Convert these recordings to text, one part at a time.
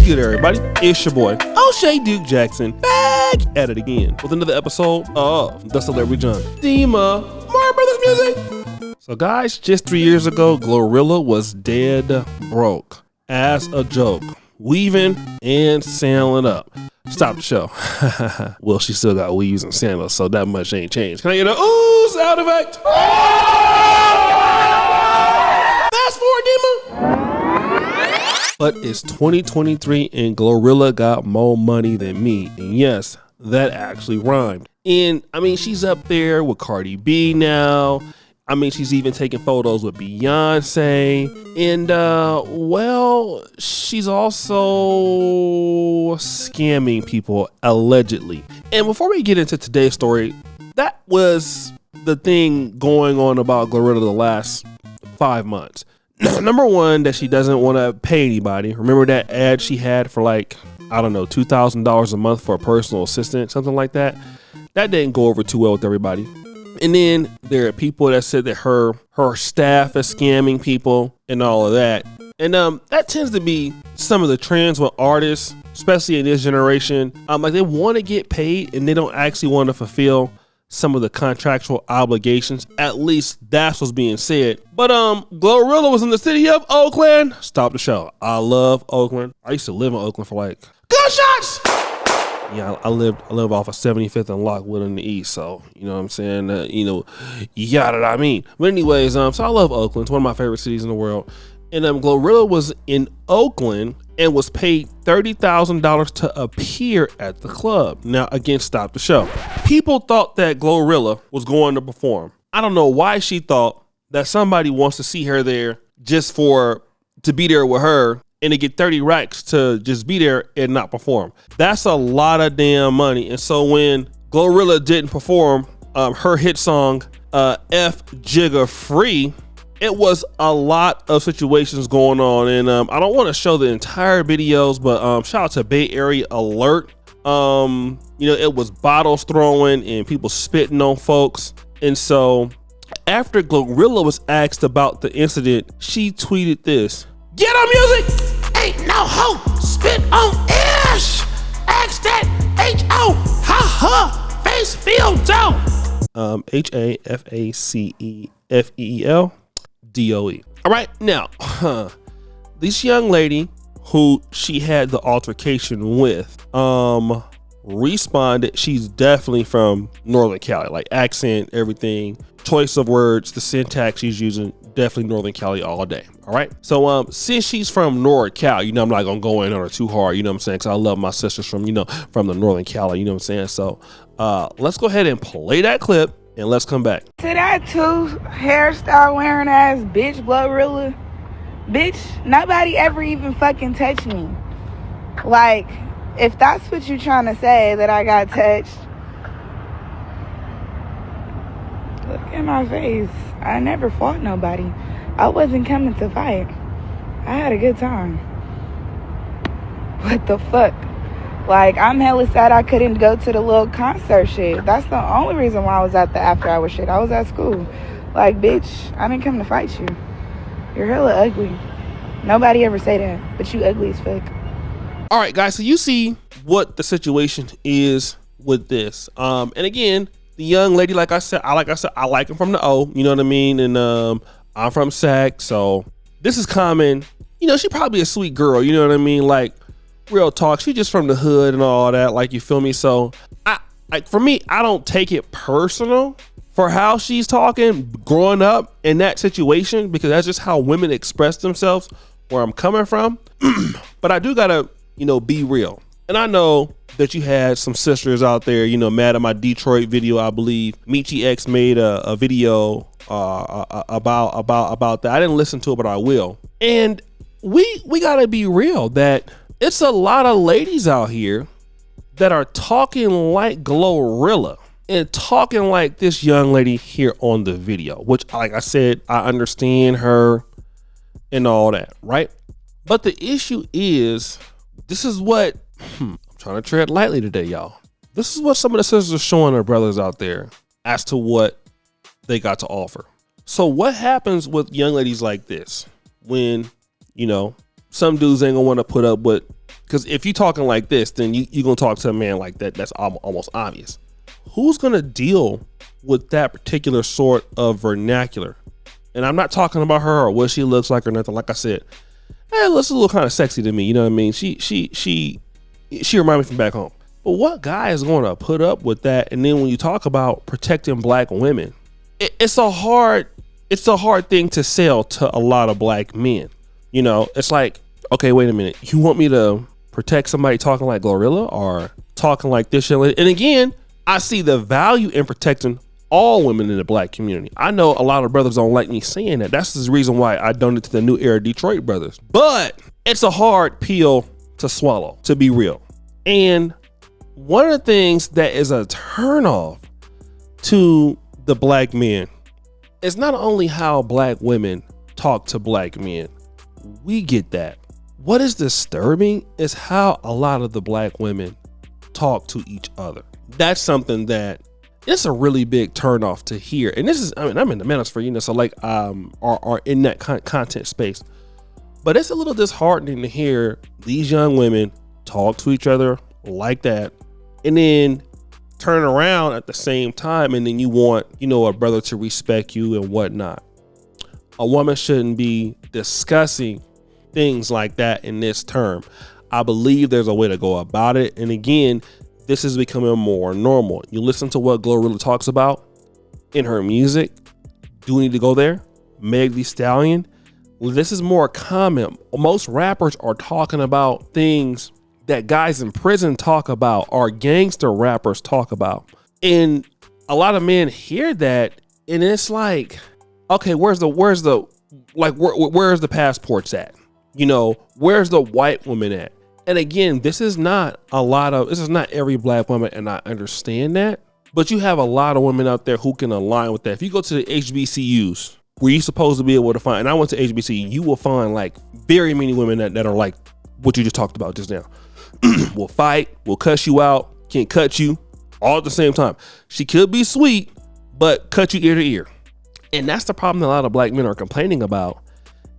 good, everybody? It's your boy, O'Shea Duke Jackson, back at it again with another episode of The Celebrity Junk, Mario Brothers Music. So guys, just 3 years ago, Glorilla was dead broke as a joke, weaving and sailing up. Stop the show. Well, she still got weaves and sandals, so that much ain't changed. Can I get a ooh sound effect? Fast forward, Dima. But it's 2023 and Glorilla got more money than me. And yes, that actually rhymed. And I mean, she's up there with Cardi B now. I mean, she's even taking photos with Beyonce. And, well, she's also scamming people, allegedly. And before we get into today's story, that was the thing going on about Glorilla the last 5 months. Number one, that she doesn't want to pay anybody. Remember that ad she had for like, I don't know, $2,000 a month for a personal assistant, something like that? That didn't go over too well with everybody. And then there are people that said that her staff is scamming people and all of that. And that tends to be some of the trends with artists, especially in this generation. Like they want to get paid and they don't actually want to fulfill some of the contractual obligations. At least that's what's being said. But Glorilla was in the city of Oakland. Stop the show. I love Oakland. I used to live in Oakland for like gunshots. Yeah, I live off of 75th and Lockwood in the east, so you know what I'm saying. Yada I mean. But anyways, so I love Oakland. It's one of my favorite cities in the world. And Glorilla was in Oakland and was paid $30,000 to appear at the club. Now, again, stop the show. People thought that Glorilla was going to perform. I don't know why she thought that somebody wants to see her there just to be there with her and to get 30 racks to just be there and not perform. That's a lot of damn money. And so when Glorilla didn't perform her hit song, F Jigga Free, it was a lot of situations going on. And I don't want to show the entire videos, but shout out to Bay Area Alert. It was bottles throwing and people spitting on folks. And so after Glorilla was asked about the incident, she tweeted this: "Get on music! Ain't no hoe spit on ish! Ask that H-O, ha ha, face feel dope." HAFACEFEEL DOE. All right, now, this young lady who she had the altercation with, responded. She's definitely from Northern Cali, like accent, everything, choice of words, the syntax she's using, definitely Northern Cali all day. All right. So since she's from North Cal, I'm not gonna go in on her too hard, you know what I'm saying? Cause I love my sisters from the Northern Cali, you know what I'm saying? So let's go ahead and play that clip and let's come back. To that two hairstyle wearing ass bitch, Glorilla. Bitch, nobody ever even fucking touched me. Like, if that's what you're trying to say, that I got touched, look at my face. I never fought nobody. I wasn't coming to fight. I had a good time. What the fuck? Like, I'm hella sad I couldn't go to the little concert shit. That's the only reason why I was at the after hour shit. I was at school. Like, bitch, I didn't come to fight you. You're hella ugly. Nobody ever say that, but you ugly as fuck. All right, guys, so you see what the situation is with this. And again, the young lady, like I said, I like him from the O, you know what I mean? And I'm from Sac, so this is common. She probably a sweet girl, you know what I mean? Like, real talk, she just from the hood and all that, like, you feel me? So for me, I don't take it personal for how she's talking growing up in that situation, because that's just how women express themselves where I'm coming from. But I do gotta, be real. And I know that you had some sisters out there, mad at my Detroit video. I believe Michi X made a video about that. I didn't listen to it, but I will. And we gotta be real that it's a lot of ladies out here that are talking like Glorilla and talking like this young lady here on the video, which, like I said, I understand her and all that, right? But the issue is, this is what I'm trying to tread lightly today, y'all. This is what some of the sisters are showing their brothers out there as to what they got to offer. So what happens with young ladies like this when, some dudes ain't gonna want to put up with Because if you talking like this, then you gonna talk to a man like that. That's almost obvious. Who's gonna deal with that particular sort of vernacular? And I'm not talking about her or what she looks like or nothing. Like I said, it looks a little kind of sexy to me. You know what I mean? She reminds me from back home. But what guy is going to put up with that? And then when you talk about protecting black women, it's a hard thing to sell to a lot of black men. You know, it's like, okay, wait a minute. You want me to protect somebody talking like Glorilla or talking like this? And again, I see the value in protecting all women in the black community. I know a lot of brothers don't like me saying that. That's the reason why I donated to the New Era Detroit brothers. But it's a hard pill to swallow, to be real. And one of the things that is a turnoff to the black men is not only how black women talk to black men. We get that. What is disturbing is how a lot of the black women talk to each other. That's something that it's a really big turnoff to hear. And this is, I mean, I'm in the manosphere, you know, so like are in that content space. But it's a little disheartening to hear these young women talk to each other like that and then turn around at the same time, and then you want, you know, a brother to respect you and whatnot. A woman shouldn't be discussing things like that in this term. I believe there's a way to go about it. And again, this is becoming more normal. You listen to what Glorilla talks about in her music. Do we need to go there? Meg Thee Stallion. This is more common. Most rappers are talking about things that guys in prison talk about, or gangster rappers talk about. And a lot of men hear that, and it's like, okay, where's the passports at? You know, where's the white woman at? And again, this is not every black woman, and I understand that, but you have a lot of women out there who can align with that. If you go to the HBCUs, where you're supposed to be able to find, and I went to HBCU, you will find like very many women that are like what you just talked about just now. Will fight, will cuss you out, can't cut you all at the same time. She could be sweet, but cut you ear to ear. And that's the problem that a lot of black men are complaining about.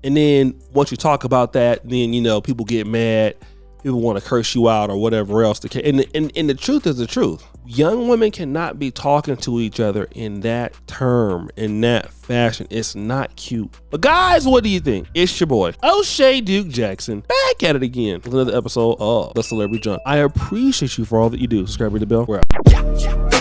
And then once you talk about that, then, you know, people get mad. People want to curse you out or whatever else. And the truth is the truth. Young women cannot be talking to each other in that term, in that fashion. It's not cute. But guys, what do you think? It's your boy, O'Shea Duke Jackson, back at it again with another episode of The Celebrity Junk. I appreciate you for all that you do. Subscribe to the bell. We're out.